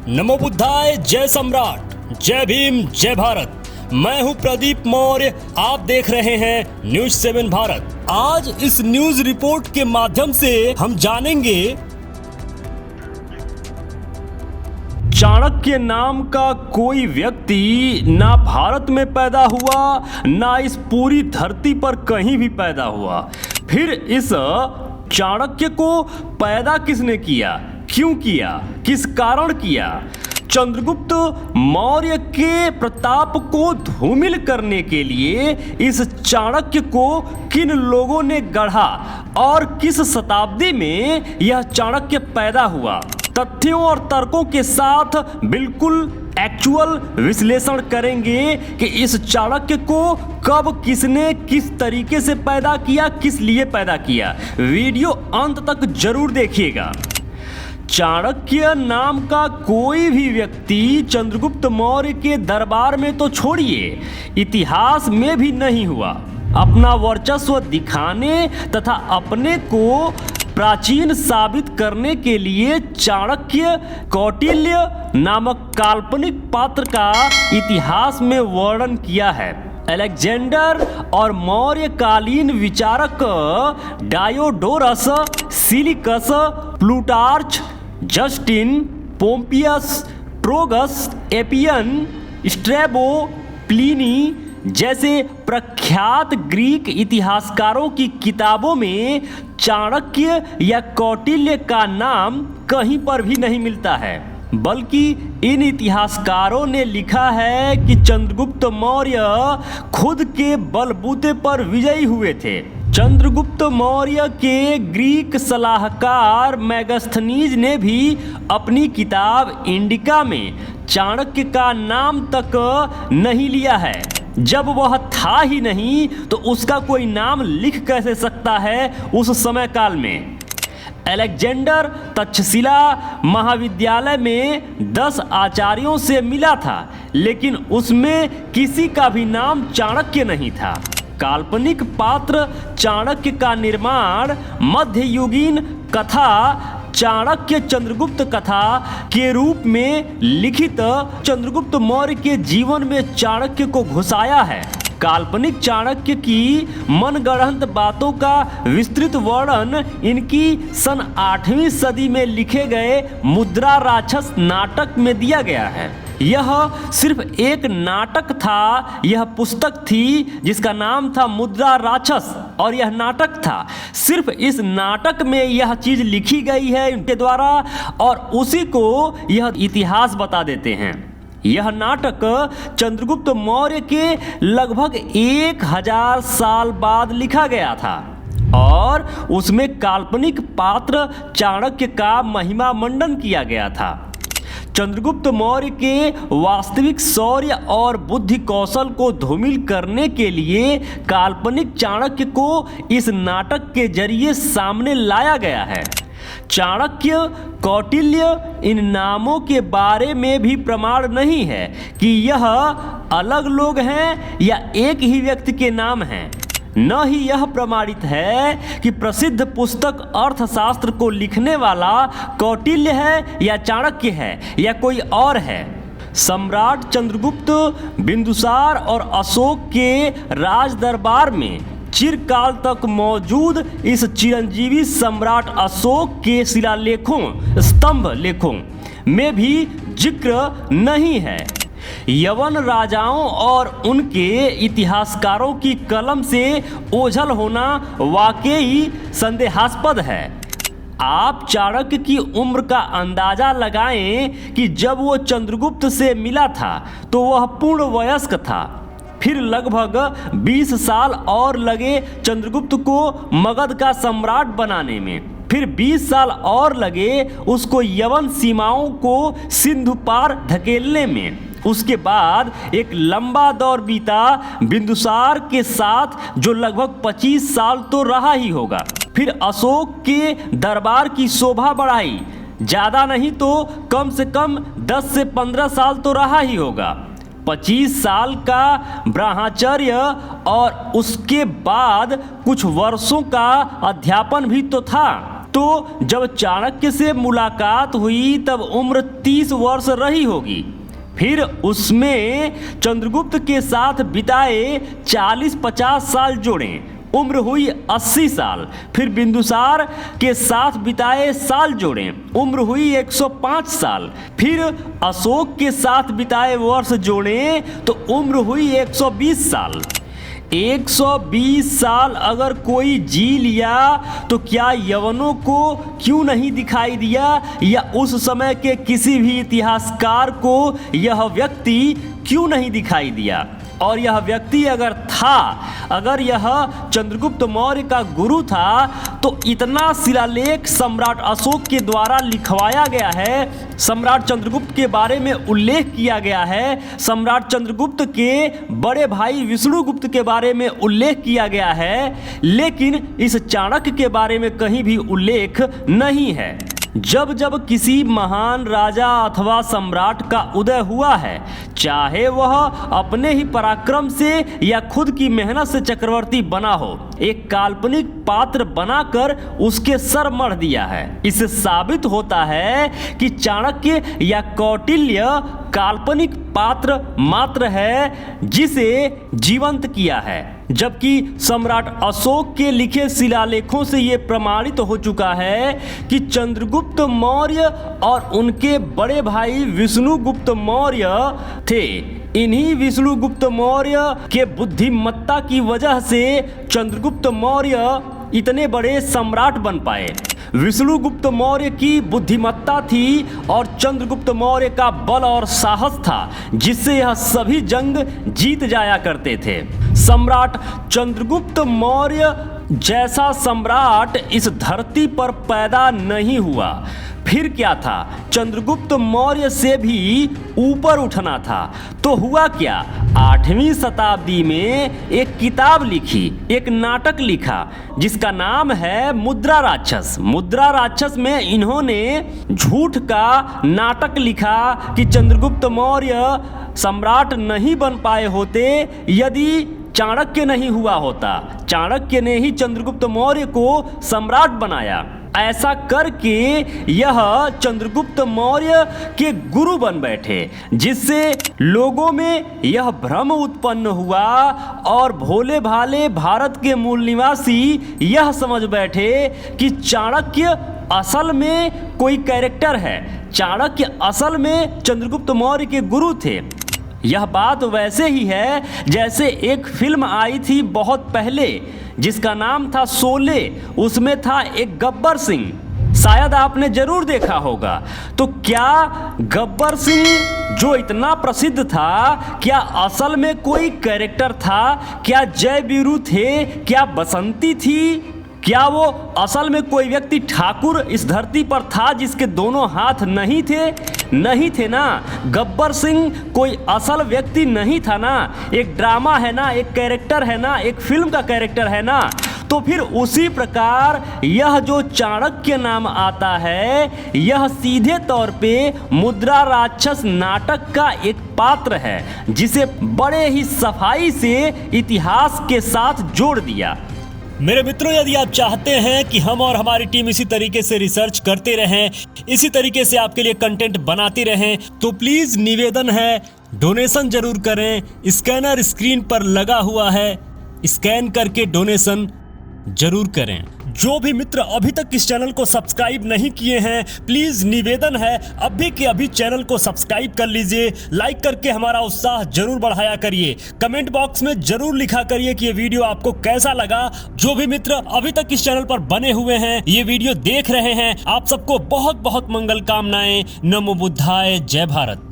नमो बुद्धाय, जय सम्राट, जय भीम, जय भारत। मैं हूं प्रदीप मौर्य, आप देख रहे हैं न्यूज 7 भारत। आज इस न्यूज रिपोर्ट के माध्यम से हम जानेंगे चाणक्य नाम का कोई व्यक्ति ना भारत में पैदा हुआ, ना इस पूरी धरती पर कहीं भी पैदा हुआ। फिर इस चाणक्य को पैदा किसने किया, क्यों किया, किस कारण किया? चंद्रगुप्त मौर्य के प्रताप को धूमिल करने के लिए इस चाणक्य को किन लोगों ने गढ़ा और किस शताब्दी में यह चाणक्य पैदा हुआ? तथ्यों और तर्कों के साथ बिल्कुल एक्चुअल विश्लेषण करेंगे कि इस चाणक्य को कब किसने किस तरीके से पैदा किया, किस लिए पैदा किया। वीडियो अंत तक जरूर देखिएगा। चाणक्य नाम का कोई भी व्यक्ति चंद्रगुप्त मौर्य के दरबार में तो छोड़िए, इतिहास में भी नहीं हुआ। अपना वर्चस्व दिखाने तथा अपने को प्राचीन साबित करने के लिए चाणक्य कौटिल्य नामक काल्पनिक पात्र का इतिहास में वर्णन किया है। अलेक्जेंडर और मौर्यकालीन विचारक Diodorus, Siculus, Plutarch, Justin, Pompeius, Trogus, Appian, Strabo, Pliny जैसे प्रख्यात ग्रीक इतिहासकारों की किताबों में चाणक्य या कौटिल्य का नाम कहीं पर भी नहीं मिलता है, बल्कि इन इतिहासकारों ने लिखा है कि चंद्रगुप्त मौर्य खुद के बलबूते पर विजयी हुए थे। चंद्रगुप्त मौर्य के ग्रीक सलाहकार मैगस्थनीज ने भी अपनी किताब इंडिका में चाणक्य का नाम तक नहीं लिया है। जब वह था ही नहीं तो उसका कोई नाम लिख कैसे सकता है उस समय काल में। अलेक्जेंडर तक्षशिला महाविद्यालय में 10 आचार्यों से मिला था, लेकिन उसमें किसी का भी नाम चाणक्य नहीं था। काल्पनिक पात्र चाणक्य का निर्माण मध्ययुगीन कथा चाणक्य चंद्रगुप्त कथा के रूप में लिखित चंद्रगुप्त मौर्य के जीवन में चाणक्य को घुसाया है। काल्पनिक चाणक्य की मनगढ़ंत बातों का विस्तृत वर्णन इनकी सन 8वीं सदी में लिखे गए मुद्रा राक्षस नाटक में दिया गया है। यह सिर्फ एक नाटक था, यह पुस्तक थी जिसका नाम था मुद्रा राक्षस, और यह नाटक था। सिर्फ इस नाटक में यह चीज लिखी गई है इनके द्वारा, और उसी को यह इतिहास बता देते हैं। यह नाटक चंद्रगुप्त मौर्य के लगभग 1000 साल बाद लिखा गया था और उसमें काल्पनिक पात्र चाणक्य का महिमा मंडन किया गया था। चंद्रगुप्त मौर्य के वास्तविक शौर्य और बुद्धि कौशल को धूमिल करने के लिए काल्पनिक चाणक्य को इस नाटक के जरिए सामने लाया गया है। चाणक्य, कौटिल्य इन नामों के बारे में भी प्रमाण नहीं है कि यह अलग लोग हैं या एक ही व्यक्ति के नाम हैं। न ही यह प्रमाणित है कि प्रसिद्ध पुस्तक अर्थशास्त्र को लिखने वाला कौटिल्य है या चाणक्य है या कोई और है। सम्राट चंद्रगुप्त, बिंदुसार और अशोक के राज दरबार में चिरकाल तक मौजूद इस चिरंजीवी सम्राट अशोक के शिलालेखों, स्तंभ लेखों में भी जिक्र नहीं है। यवन राजाओं और उनके इतिहासकारों की कलम से ओझल होना वाकई संदेहास्पद है। आप चाणक्य की उम्र का अंदाजा लगाएं कि जब वो चंद्रगुप्त से मिला था तो वह पूर्ण वयस्क था। फिर लगभग 20 साल और लगे चंद्रगुप्त को मगध का सम्राट बनाने में। फिर 20 साल और लगे उसको यवन सीमाओं को सिंधु पार धकेलने में। उसके बाद एक लंबा दौर बीता बिंदुसार के साथ, जो लगभग 25 साल तो रहा ही होगा। फिर अशोक के दरबार की शोभा बढ़ाई, ज़्यादा नहीं तो कम से कम 10 से 15 साल तो रहा ही होगा। 25 साल का ब्रह्मचर्य और उसके बाद कुछ वर्षों का अध्यापन भी तो था। तो जब चाणक्य से मुलाकात हुई तब उम्र 30 वर्ष रही होगी। फिर उसमें चंद्रगुप्त के साथ बिताए 40-50 साल जोड़े, उम्र हुई 80 साल। फिर बिंदुसार के साथ बिताए साल जोड़े, उम्र हुई 105 साल। फिर अशोक के साथ बिताए वर्ष जोड़े तो उम्र हुई 120 साल। 120 साल अगर कोई जी लिया तो क्या यवनों को क्यों नहीं दिखाई दिया, या उस समय के किसी भी इतिहासकार को यह व्यक्ति क्यों नहीं दिखाई दिया? और यह व्यक्ति अगर यह चंद्रगुप्त मौर्य का गुरु था तो इतना शिलालेख सम्राट अशोक के द्वारा लिखवाया गया है, सम्राट चंद्रगुप्त के बारे में उल्लेख किया गया है, सम्राट चंद्रगुप्त के बड़े भाई विष्णुगुप्त के बारे में उल्लेख किया गया है, लेकिन इस चाणक्य के बारे में कहीं भी उल्लेख नहीं है। जब जब किसी महान राजा अथवा सम्राट का उदय हुआ है, चाहे वह अपने ही पराक्रम से या खुद की मेहनत से चक्रवर्ती बना हो, एक काल्पनिक पात्र बनाकर उसके सर मढ़ दिया है। इससे साबित होता है कि चाणक्य या कौटिल्य काल्पनिक पात्र मात्र है जिसे जीवंत किया है, जबकि सम्राट अशोक के लिखे शिलालेखों से यह प्रमाणित हो चुका है कि चंद्रगुप्त मौर्य और उनके बड़े भाई विष्णुगुप्त मौर्य थे। इन्हीं विष्णुगुप्त मौर्य के बुद्धिमत्ता की वजह से चंद्रगुप्त मौर्य इतने बड़े सम्राट बन पाए। विष्णुगुप्त मौर्य की बुद्धिमत्ता थी और चंद्रगुप्त मौर्य का बल और साहस था, जिससे यह सभी जंग जीत जाया करते थे। सम्राट चंद्रगुप्त मौर्य जैसा सम्राट इस धरती पर पैदा नहीं हुआ। फिर क्या था? चंद्रगुप्त मौर्य से भी ऊपर उठना था। तो हुआ क्या? 8वीं शताब्दी में एक किताब लिखी, एक नाटक लिखा जिसका नाम है मुद्रा राक्षस। मुद्रा राक्षस में इन्होंने झूठ का नाटक लिखा कि चंद्रगुप्त मौर्य सम्राट नहीं बन पाए होते यदि चाणक्य नहीं हुआ होता। चाणक्य ने ही चंद्रगुप्त मौर्य को सम्राट बनाया। ऐसा करके यह चंद्रगुप्त मौर्य के गुरु बन बैठे, जिससे लोगों में यह भ्रम उत्पन्न हुआ और भोले भाले भारत के मूल निवासी यह समझ बैठे कि चाणक्य असल में कोई कैरेक्टर है, चाणक्य असल में चंद्रगुप्त मौर्य के गुरु थे। यह बात वैसे ही है जैसे एक फिल्म आई थी बहुत पहले जिसका नाम था शोले। उसमें था एक गब्बर सिंह, शायद आपने जरूर देखा होगा। तो क्या गब्बर सिंह जो इतना प्रसिद्ध था, क्या असल में कोई कैरेक्टर था? क्या जय वीरू थे? क्या बसंती थी? क्या वो असल में कोई व्यक्ति ठाकुर इस धरती पर था जिसके दोनों हाथ नहीं थे? नहीं थे ना। गब्बर सिंह कोई असल व्यक्ति नहीं था ना, एक ड्रामा है ना, एक कैरेक्टर है ना, एक फिल्म का कैरेक्टर है ना। तो फिर उसी प्रकार यह जो चाणक्य नाम आता है, यह सीधे तौर पे मुद्रा राक्षस नाटक का एक पात्र है जिसे बड़े ही सफाई से इतिहास के साथ जोड़ दिया। मेरे मित्रों, यदि आप चाहते हैं कि हम और हमारी टीम इसी तरीके से रिसर्च करते रहें, इसी तरीके से आपके लिए कंटेंट बनाती रहें, तो प्लीज निवेदन है, डोनेशन जरूर करें। स्कैनर स्क्रीन पर लगा हुआ है, स्कैन करके डोनेशन जरूर करें। जो भी मित्र अभी तक इस चैनल को सब्सक्राइब नहीं किए हैं, प्लीज निवेदन है अभी के अभी चैनल को सब्सक्राइब कर लीजिए। लाइक करके हमारा उत्साह जरूर बढ़ाया करिए। कमेंट बॉक्स में जरूर लिखा करिए कि ये वीडियो आपको कैसा लगा। जो भी मित्र अभी तक इस चैनल पर बने हुए हैं, ये वीडियो देख रहे हैं, आप सबको बहुत बहुत मंगल कामनाएं। नमो बुद्धाय, जय भारत।